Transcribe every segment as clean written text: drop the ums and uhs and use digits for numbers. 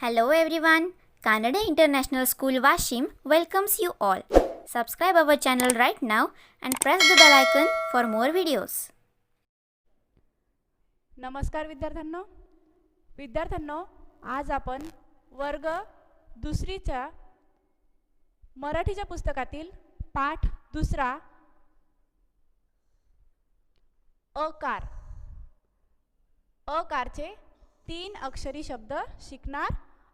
Hello everyone. Kannada International School Washim welcomes you all. Subscribe our channel right now and press the bell icon for more videos. नमस्कार विद्यार्थ्यांनो आज आपण वर्ग दुसरीच्या मराठीच्या पुस्तकातील पाठ दुसरा अकारचे 3 अक्षरी शब्द शिकणार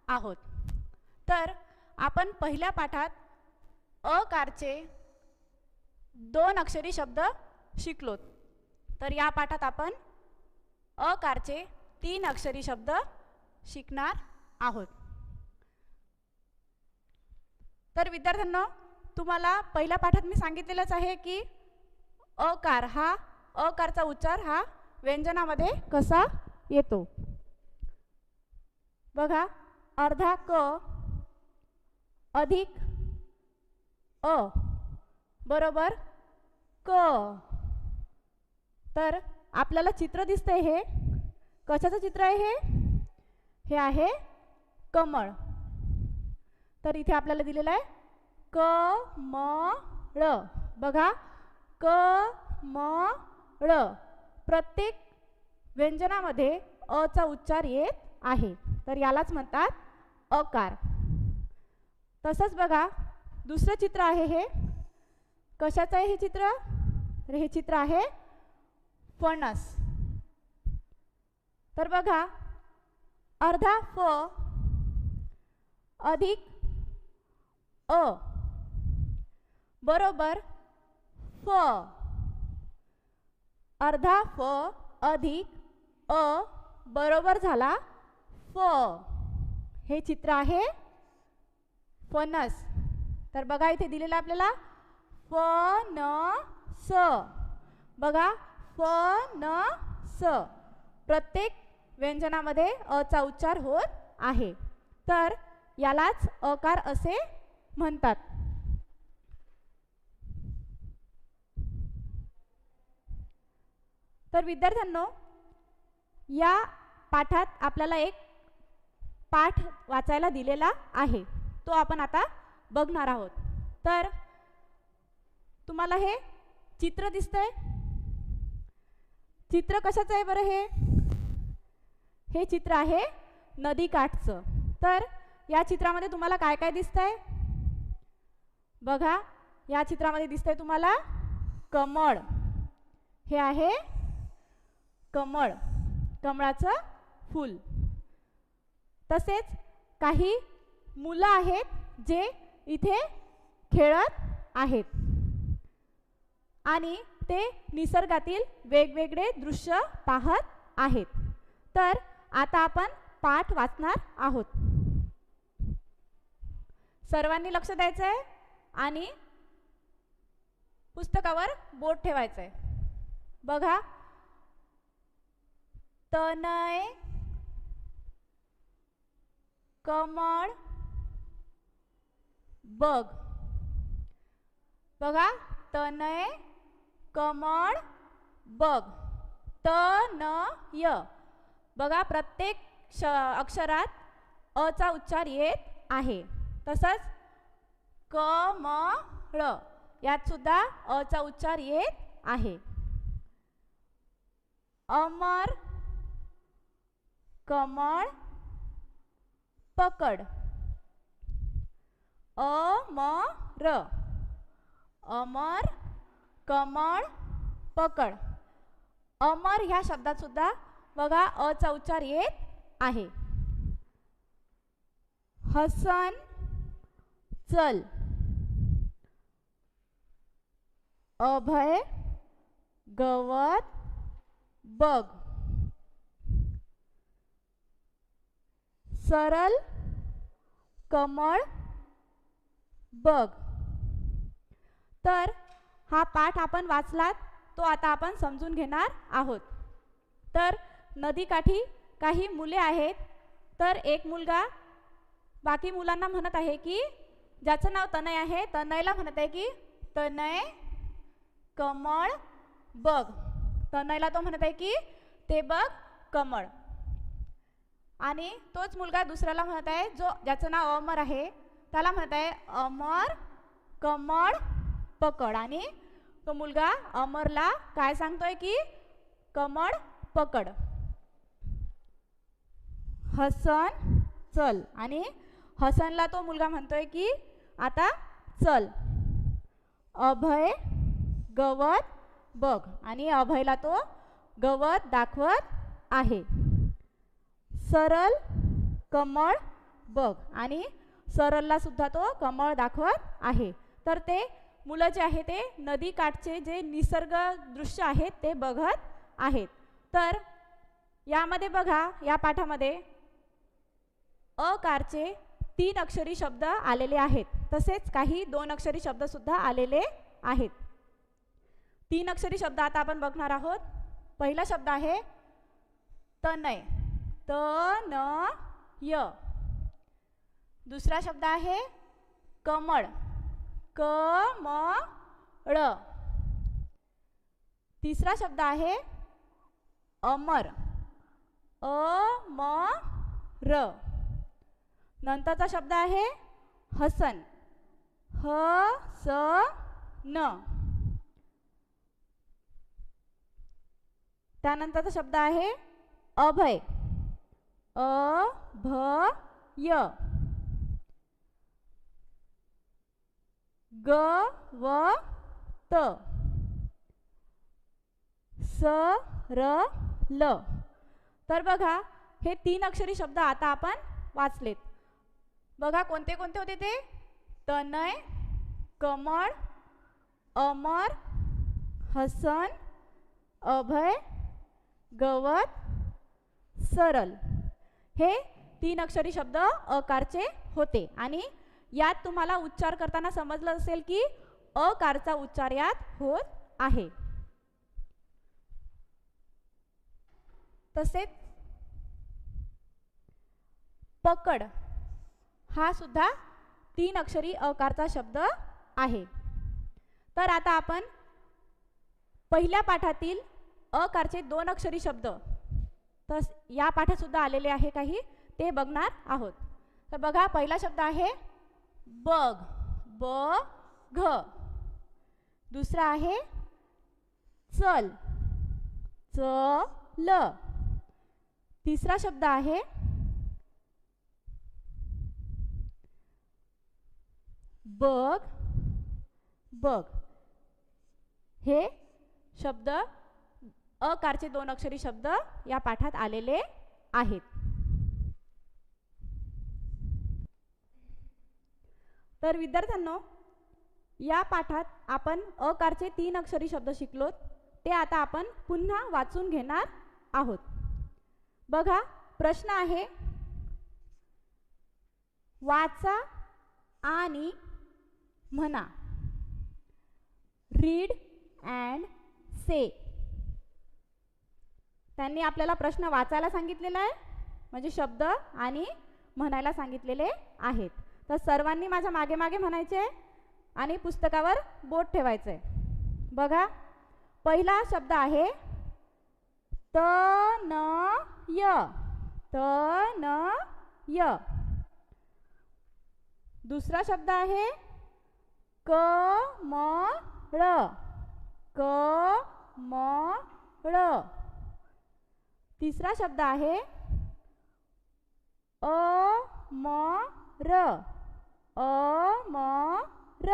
आहोत। तर आपण पहिल्या पाठात अकारचे 2 अक्षरी शब्द शिकलो। तर या पाठात आपण अकारचे 3 अक्षरी शब्द शिकणार आहोत। तर विद्यार्थ्यांनो तुम्हाला पहिल्या पाठात मी सांगितलेलंच आहे की अकारचा उच्चार हा व्यंजनामध्ये कसा येतो। बघा, अर्धा क अधिक अ बरोबर क। तर आपल्याला चित्र दिसतंय, हे कशाचं चित्र आहे? हे आहे कमळ। तर इथे आपल्याला दिलेलं आहे कमळ। बघा, कमळ। प्रत्येक व्यंजनामध्ये अ चा उच्चार येत आहे, तर यालाच म्हणतात अकार। तसंच बघा, दुसरं चित्र आहे, हे कशाचं आहे? हे चित्र, तर हे चित्र आहे फणस। तर बघा, अर्धा फ अधिक अ बरोबर फ। अर्धा फ अधिक अ बरोबर झाला फ। हे चित्र आहे फणस। तर बघा, इथे दिलेलं आपल्याला फणस। बघा, फणस। प्रत्येक व्यंजनामध्ये अ चा उच्चार होत आहे, तर यालाच अकार असे म्हणतात। तर विद्यार्थ्यांनो, या पाठात आपल्याला एक पाठ वाचायला दिलेला आहे, तो आपण आता बघणार आहोत। तर तुम्हाला हे चित्र दिसतंय, चित्र कशाचं आहे बरं? हे चित्र आहे नदी काठचं। तर या चित्रामध्ये तुम्हाला काय काय दिसतंय? बघा, या चित्रामध्ये दिसतंय तुम्हाला कमळ। हे आहे कमळ, कमळाचं फूल। तसेच काही मुलं आहेत जे इथे खेळत आहेत आणि ते निसर्गातील वेगवेगळे दृश्य पाहत आहेत। तर आता आपण पाठ वाचणार आहोत। सर्वांनी लक्ष द्यायचं आहे आणि पुस्तकावर बोट ठेवायचं आहे। बघा, तनय कमळ बघ। बघा, तनय कमळ बघ। तनय। बघा, प्रत्येक अक्षरात अ चा उच्चार येत आहे। तसंच कमळ, यात सुद्धा अ चा उच्चार येत आहे। अमर कमळ पकड। अमर, अमर कमळ पकड। अमर ह्या शब्दात सुद्धा बघा अ चा उच्चार येत आहे। हसन चल। अभय गवत बघ। सरल कमळ बघ। तर हा पाठ आपण वाचलात, तो आता आपण समजून घेणार आहोत। तर नदीकाठी काही मुले आहेत, तर एक मुलगा बाकी मुलांना म्हणत आहे की, ज्याचं नाव तनय आहे, तनयला म्हणत आहे की तनय कमळ बघ। तनयला तो म्हणत आहे की ते बघ कमळ। आणि तोच मुलगा दुसऱ्याला म्हणत आहे, जो ज्याचं नाव अमर आहे, त्याला म्हणत आहे अमर कमळ पकड. आणि तो मुलगा अमरला काय सांगतोय की कमळ पकड. हसन चल. आणि हसनला तो मुलगा म्हणतोय की आता चल. अभय गवत बघ. आणि अभयला तो गवत दाखवत आहे. सरल कमळ बघ. आणि सरलला सुद्धा तो कमळ दाखवत आहे. तर ते मुलं जे आहे ते नदी काठचे जे निसर्ग दृश्य आहेत ते बघत आहेत. तर यामध्ये बघा, या पाठामध्ये अकारचे 3 अक्षरी शब्द आलेले आहेत. तसेच काही 2 अक्षरी शब्द सुद्धा आलेले आहेत. 3 अक्षरी शब्द आता आपण बघणार आहोत. पहिला शब्द आहे तनय. तनय. दुसरा शब्द आहे कमळ. कमळ. तिसरा शब्द आहे अमर. अमर. नंतरचा शब्द आहे हसन. हसन. त्यानंतरचा शब्द आहे अभय. अभय. गवत. सरल. तर बघा, हे 3 अक्षरी शब्द आता आपण वाचलेत. बघा कोणते कोणते होते ते. तनय, कमळ, अमर, हसन, अभय, गवत, सरल. हे 3 अक्षरी शब्द अकारचे होते. आणि यात तुम्हाला उच्चार करताना समजलं असेल की अकारचा उच्चार यात होत आहे. तसेच पकड हा सुद्धा 3 अक्षरी अकारचा शब्द आहे. तर आता आपण पहिल्या पाठातील अकारचे 2 अक्षरी शब्द तर या पाठात सुद्धा आलेले आहे काही, ते बघणार आहोत. तर बघा, पहिला शब्द आहे बघ. बघ. दुसरा आहे चल. चल. तिसरा शब्द आहे बघ. बघ. हे शब्द अकारचे 2 अक्षरी शब्द या पाठात आलेले आहेत. तर विद्यार्थ्यांनो, या पाठात आपण अकारचे 3 अक्षरी शब्द शिकलो. ते आता आपण पुन्हा वाचून घेणार आहोत. बघा, प्रश्न आहे वाचा आणि म्हणा. Read and say. त्यांनी आपल्याला प्रश्न वाचायला सांगितलेला आहे, म्हणजे शब्द, आणि म्हणायला सांगितलेले आहेत. तर सर्वांनी माझ्या मागे मागे म्हणायचे आणि पुस्तकावर बोट ठेवायचे. बघा, पहिला शब्द आहे तनय. तनय. दुसरा शब्द आहे कमळ. कमळ. तिसरा शब्द आहे अमर. अमर.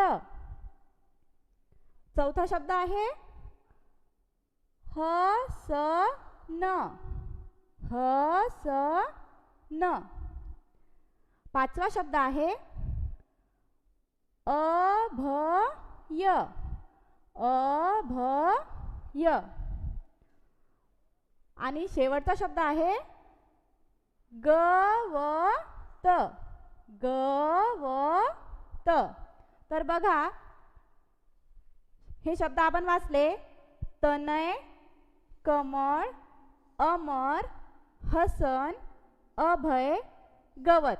चौथा शब्द आहे हसन. हसन. पाचवा शब्द आहे अभय. अभय. आणि शेवटचा शब्द आहे गवत. गवत. तर बघा, हे शब्द आपण वाचले. तनय, कमळ, अमर, हसन, अभय, गवत.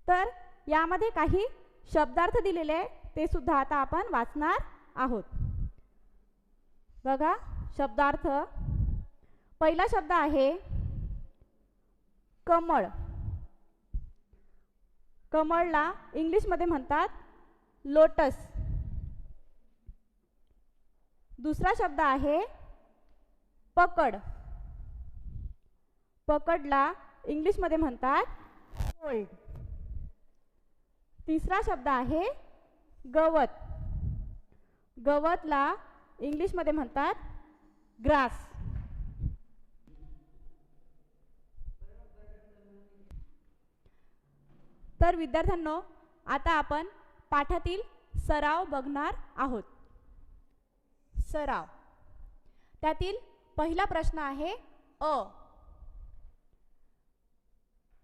तर यामध्ये काही शब्दार्थ दिलेले आहे, ते सुद्धा आता आपण वाचणार आहोत. बघा, शब्दार्थ. पहिला शब्द आहे कमळ. कमळला इंग्लिशमध्ये म्हणतात लोटस. दुसरा शब्द आहे पकड. पकडला इंग्लिशमध्ये म्हणतात होल्ड. तिसरा शब्द आहे गवत. गवतला इंग्लिशमध्ये म्हणतात ग्रास. तर विद्यार्थ्यांनो, आता आपण पाठातील सराव बघणार आहोत. सराव. त्यातील पहिला प्रश्न आहे अ.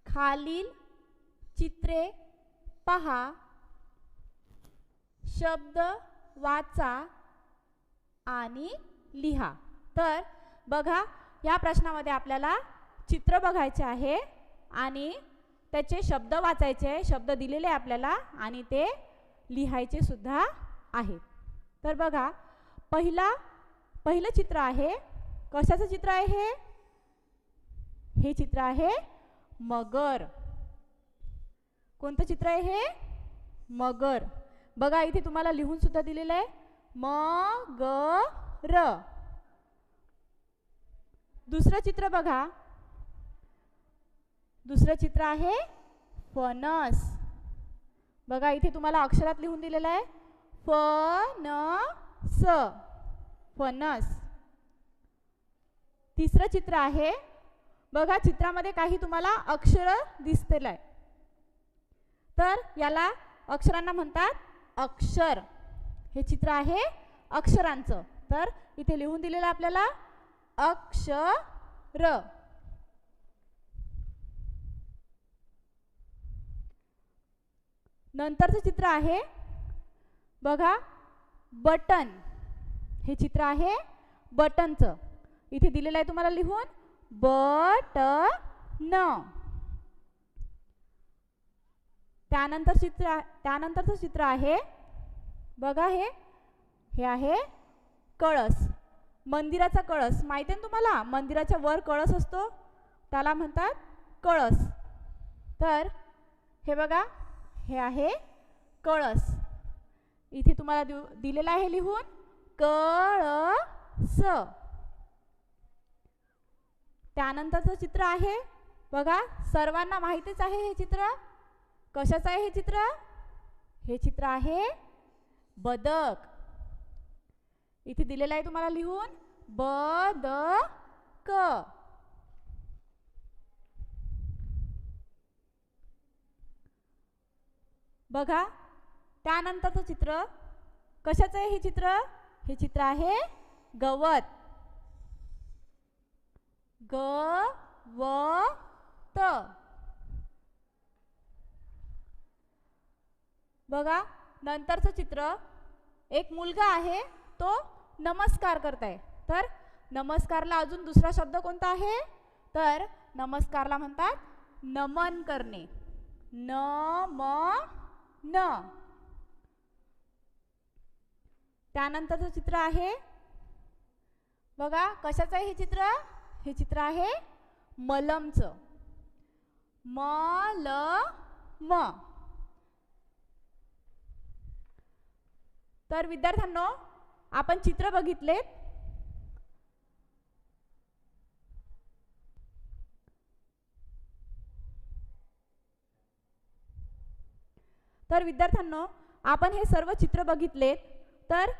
खालील चित्रे पहा, शब्द वाचा आणि लिहा. तर बघा, या प्रश्नामध्ये आपल्याला चित्र बघायचे आहे आणि त्याचे शब्द वाचायचे. शब्द दिलेले आपल्याला आणि ते लिहायचे सुद्धा आहेत. तर बघा, पहिलं चित्र आहे. कशाचं चित्र आहे हे चित्र आहे मगर. कोणतं चित्र आहे हे? मगर. बघा, इथे तुम्हाला लिहून सुद्धा दिलेलं आहे मगर. दुसरं चित्र बघा. दुसरं चित्र आहे फणस. बघा, इथे तुम्हाला अक्षरात लिहून दिलेलं आहे फणस. फणस. तिसरं चित्र आहे. बघा, चित्रामध्ये काही तुम्हाला अक्षर दिसतेलं आहे. तर याला अक्षरांना म्हणतात अक्षर. हे चित्र आहे अक्षरांचं. तर इथे लिहून दिलेलं आपल्याला अक्षर. नंतरचं चित्र आहे बघा बटन. हे चित्र आहे बटनचं. इथे दिलेलं आहे तुम्हाला लिहून बटन. त्यानंतरचं चित्र आहे बघा, हे आहे कळस. मंदिराचा कळस माहिती आहे ना तुम्हाला? मंदिराच्या वर कळस असतो, त्याला म्हणतात कळस. तर हे बघा, हे आहे कळस. इथे तुम्हाला दिलेलं आहे लिहून कळस. त्यानंतरचं चित्र आहे बघा, सर्वांना माहितीच आहे हे चित्र. कशाचं आहे हे चित्र? हे चित्र आहे बदक. इथे दिलेलं आहे तुम्हाला लिहून बदक. बघा, त्यानंतरचं चित्र कशाचं आहे हे चित्र? हे चित्र आहे गवत. गवत. बघा, नंतरचं चित्र एक मुलगा आहे, तो नमस्कार करताय. तर नमस्कारला अजून दुसरा शब्द कोणता आहे? तर नमस्कारला म्हणतात नमन करणे. नमन. त्यानंतरचं चित्र आहे बघा, कशाचं आहे हे चित्र? हे चित्र आहे मलमचं. मलम. तर विद्यार्थ्यांनो, आपण चित्र बघितलेत. तर विद्यार्थ्यांनो, आपण हे सर्व चित्र बघितलेत. तर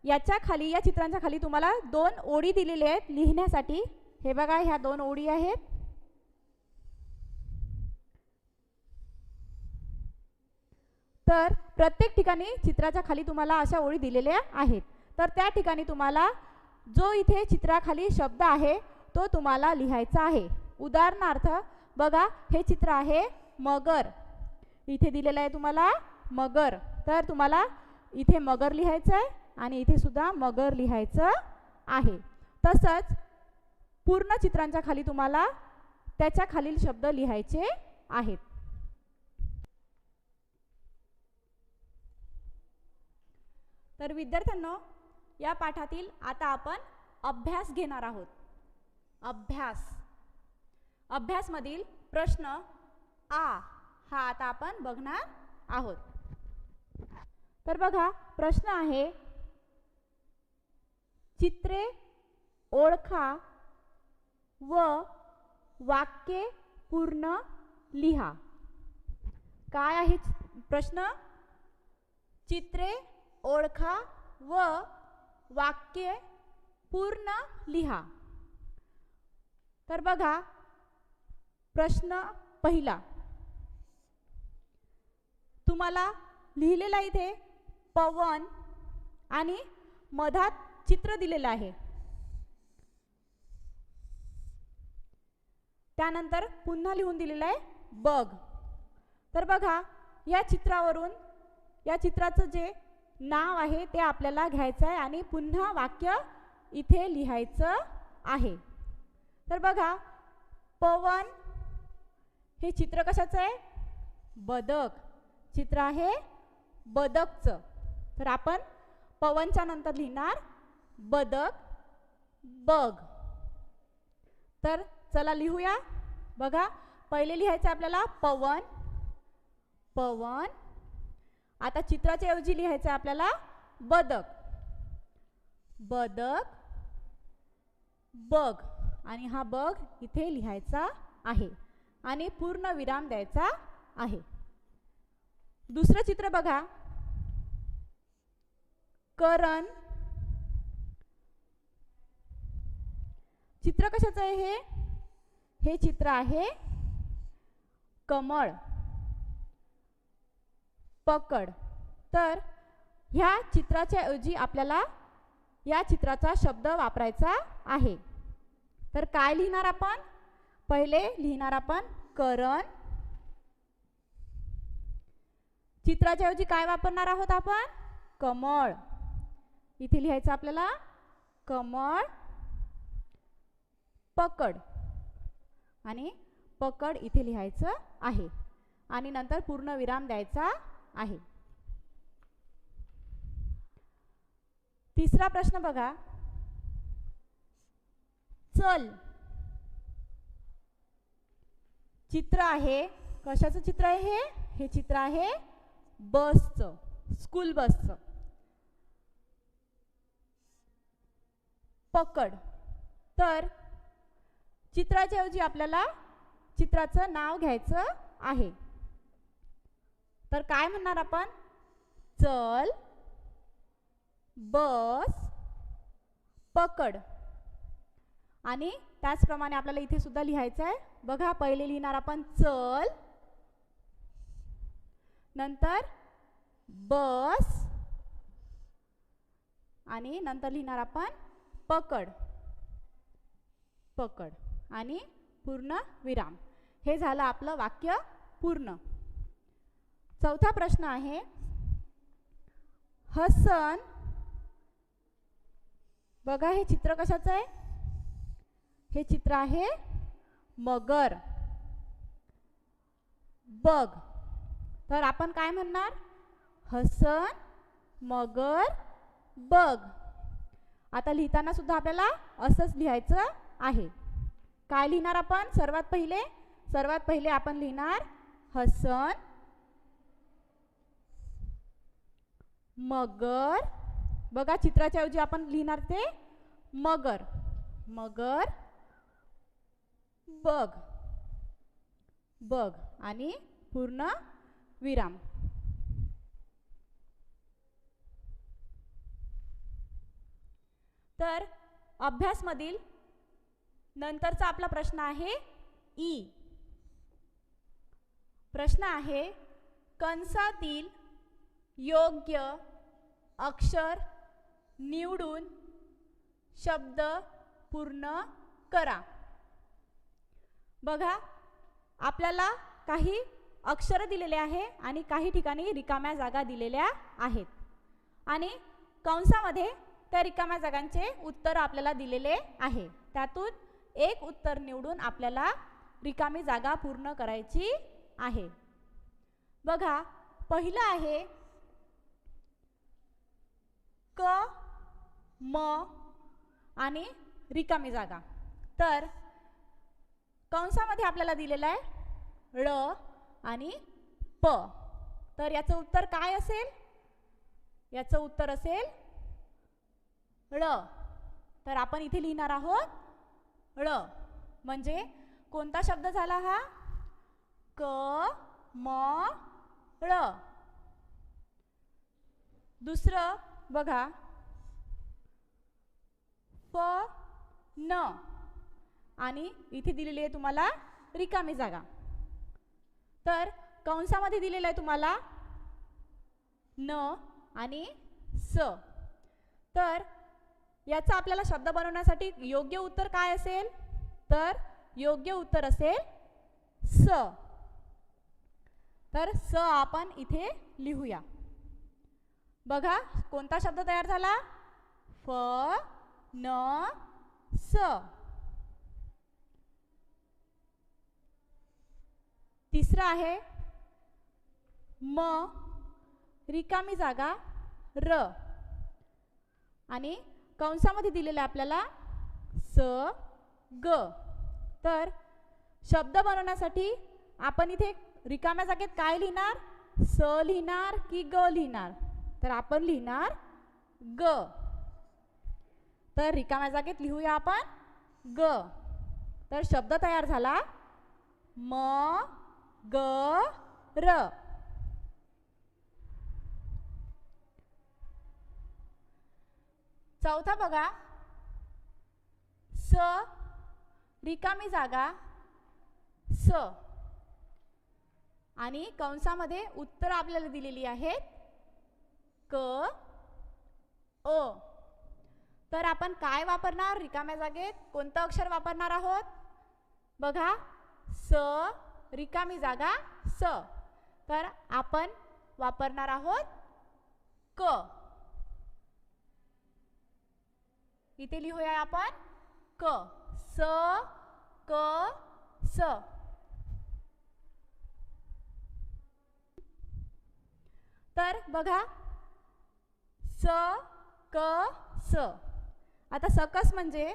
याच्या खाली, या चित्रांच्या खाली तुम्हाला 2 ओळी दिलेल्या आहेत लिहिण्यासाठी. हे बघा, ह्या 2 ओळी आहेत. तर प्रत्येक ठिकाणी चित्राच्या खाली तुम्हाला अशा ओळी दिलेल्या आहेत. तर त्या ठिकाणी तुम्हाला जो इथे चित्राखाली शब्द आहे तो तुम्हाला लिहायचा आहे. उदाहरणार्थ बघा, हे चित्र आहे मगर. इथे दिलेलं आहे तुम्हाला मगर. तर तुम्हाला इथे मगर लिहायचं आहे आणि इथे सुद्धा मगर लिहायचं आहे. तसंच पूर्ण चित्रांच्या खाली तुम्हाला त्याच्या खालील शब्द लिहायचे आहेत. तर विद्यार्थ्यांनो, या पाठातील आता आपण अभ्यास घेणार आहोत. अभ्यासमधील प्रश्न आ हा आता आपण बघणार आहोत. तर बघा प्रश्न आहे, चित्रे ओळखा व वाक्ये पूर्ण लिहा. काय आहे प्रश्न? चित्रे ओळखा व वाक्ये पूर्ण लिहा. तर बघा प्रश्न पहिला तुम्हाला लिहिलेला इथे पवन आणि मधात चित्र दिलेलं आहे. त्यानंतर पुन्हा लिहून दिलेलं आहे बघ. तर बघा या चित्रावरून या चित्राचं जे नाव आहे ते आपल्याला घ्यायचं आहे आणि पुन्हा वाक्य इथे लिहायचं आहे. तर बघा पवन हे चित्र कशाचं आहे? बदक. चित्र आहे बदकचं. तर आपण पवनच्या नंतर लिहिणार बदक बघ. तर चला लिहूया. बघा पहिले लिहायचं आपल्याला पवन पवन. आता चित्राच्या ऐवजी लिहायचं आहे आपल्याला बदक बदक बघ. आणि हा बघ इथे लिहायचा आहे आणि पूर्ण विराम द्यायचा आहे. दुसरं चित्र बघा, करण. चित्र कशाचं आहे हे चित्र आहे कमळ. पकड. तर ह्या चित्राच्या ऐवजी आपल्याला या चित्राचा शब्द वापरायचा आहे. तर काय लिहिणार आपण? पहिले लिहिणार आपण करण. चित्राच्या ऐवजी काय वापरणार आहोत आपण? कमळ. इथे लिहायचं आपल्याला कमळ पकड. आणि पकड इथे लिहायचं आहे आणि नंतर पूर्ण विराम द्यायचा आहे. तिसरा प्रश्न बघा, चल. चित्र आहे कशाचं चित्र आहे हे चित्र आहे बसचं, स्कूल बसचं. पकड. तर चित्राच्या ऐवजी आपल्याला चित्राचं नाव घ्यायचं आहे. तर काय म्हणणार आपण? चल बस पकड. आणि त्याचप्रमाणे आपल्याला इथे सुद्धा लिहायचं आहे. बघा पहिले लिहिणार आपण चल, नंतर बस आणि नंतर लिहिणार आपण पकड पकड आणि पूर्ण विराम. हे झालं आपलं वाक्य पूर्ण. चौथा प्रश्न आहे, हसन. बघा हे चित्र कशाचं आहे? हे चित्र आहे मगर. बघ. तर आपण काय म्हणणार? हसन मगर बघ. आता लिहिताना सुद्धा आपल्याला असंच लिहायचं आहे. काय लिहिणार आपण? सर्वात पहिले आपण लिहिणार हसन मगर. बघा चित्राच्या ऐवजी आपण लिहिणार ते मगर. मगर बघ बघ आणि पूर्ण विराम. तर अभ्यासमधील नंतरचा आपला प्रश्न आहे ई. प्रश्न आहे, कंसातील योग्य अक्षर निवडून शब्द पूर्ण करा. बघा आपल्याला काही अक्षर दिलेले आहे आणि काही ठिकाणी रिकाम्या जागा दिलेल्या आहेत आणि कंसामध्ये त्या रिकाम्या जागांचे उत्तर आपल्याला दिलेले आहे. त्यातून एक उत्तर निवडून आपल्याला रिकामी जागा पूर्ण करायची आहे. बघा पहिलं आहे क म आणि रिकामी जागा. तर कंसामध्ये आपल्याला दिलेला आहे ळ आणि प. तर याचं उत्तर काय असेल? याचं उत्तर असेल ळ. तर आपण इथे लिहिणार आहोत ळ. म्हणजे कोणता शब्द झाला हा? क म ळ. दुसरं बघा, फ न आणि इथे दिलेली आहे तुम्हाला रिकामी जागा. तर कंसामध्ये दिलेलं आहे तुम्हाला न आणि स. तर याचा आपल्याला शब्द बनवण्यासाठी योग्य उत्तर काय असेल? तर योग्य उत्तर असेल स. तर स आपण इथे लिहूया. बघा कोणता शब्द तयार झाला? फ न स. तिसरा आहे म रिकामी जागा र आणि कंसामध्ये दिलेलं आहे आपल्याला स ग. तर शब्द बनवण्यासाठी आपण इथे रिकाम्या जागेत काय लिहिणार? स लिहिणार की ग लिहिणार? तर आपण लिहिणार ग. तर रिकाम्या जागेत लिहूया आपण ग. तर शब्द तयार झाला म ग र. चौथा बघा, स रिकामी जागा स आणि कंसामध्ये उत्तर आपल्याला दिलेली आहेत क अ. तर आपण काय वापरणार रिकाम्या जागेत? कोणतं अक्षर वापरणार आहोत? बघा स रिकामी जागा स. तर आपण वापरणार आहोत क. इथे लिहूया आपण क. स क स. तर बघा स क स. आता सकस म्हणजे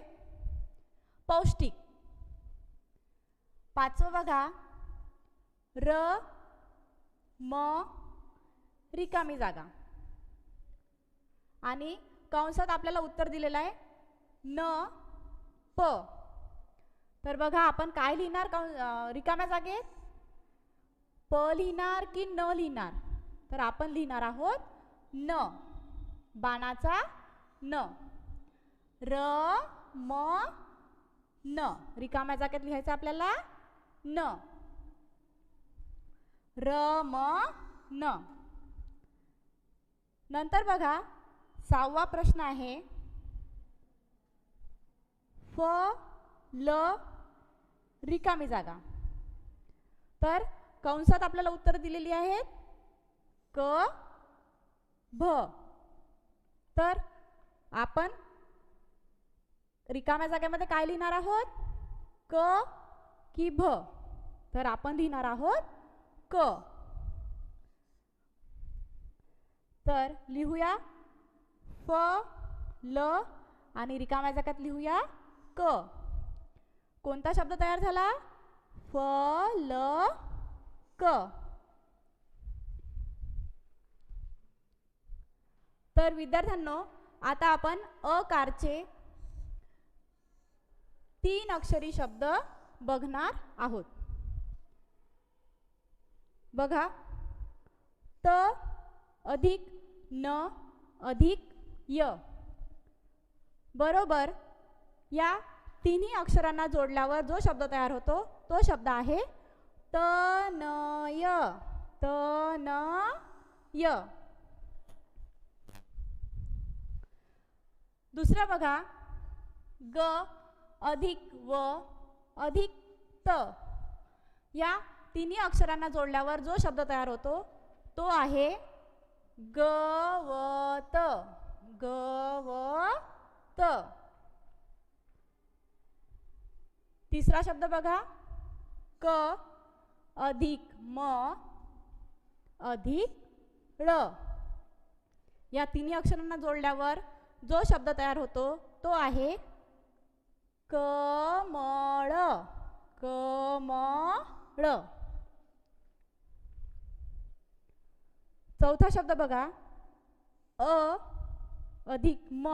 पौष्टिक. पाचवं बघा, र म रिकामी जागा आणि कंसात आपल्याला उत्तर दिलेलं आहे न प. तर बघा आपण काय लिहिणार रिकाम्या जागेत? प लिहिणार की न लिहिणार? तर आपण लिहिणार आहोत न, बाणाचा न. र म न रिकाम्या जागेत लिहायचं आपल्याला न. र म न. नंतर बघा सहावा प्रश्न आहे फ ल रिकामी जागा. तर कंसात आपल्याला उत्तर दिलेली आहेत क भ. तर आपण रिकाम्या जागेमध्ये काय लिहिणार आहोत? क की भ? तर आपण लिहिणार आहोत क. तर लिहूया फ ल आणि रिकाम्या जागेत लिहूया क. कोणता शब्द तयार झाला? फ ल क. तर विद्यार्थ्यांनो आता आपण अकारचे 3 अक्षरी शब्द बघणार आहोत. बघा त अधिक न अधिक य बरोबर या तिन्ही अक्षरांना जोडल्यावर जो शब्द तयार होतो तो शब्द आहे तनय. तनय. दुसरा बघा ग अधिक व अधिक त. या तिन्ही अक्षरांना जोडल्यावर जो शब्द तयार होतो तो आहे गवत. गवत. तिसरा शब्द बघा क अधिक म अधिक ळ. या तिन्ही अक्षरांना जोडल्यावर जो शब्द तयार होतो तो आहे कमळ. कमळ. चौथा शब्द बघा, अ अधिक म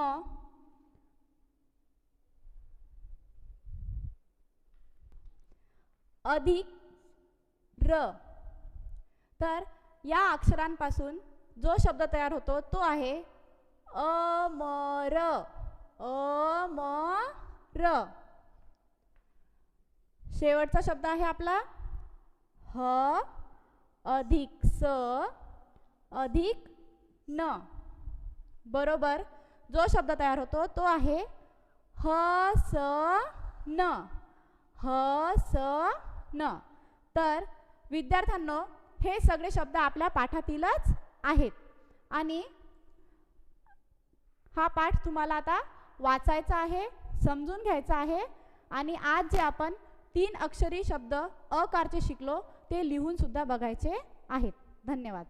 अधिक र. तर या अक्षरांपासून जो शब्द तयार होतो तो आहे अमर. अमर. शेवटचा शब्द आहे आपला ह अधिक स अधिक न. बरोबर जो शब्द तयार होतो तो आहे हसन. हसन. तर विद्यार्थ्यांनो, हे सगळे शब्द आपल्या पाठातीलच आहेत आणि हा पाठ तुम्हाला आता वाचायचा आहे, समजून घ्यायचा आहे आणि आज जे आपण 3 अक्षरी शब्द अकारचे शिकलो ते लिहून सुद्धा बघायचे आहेत. धन्यवाद.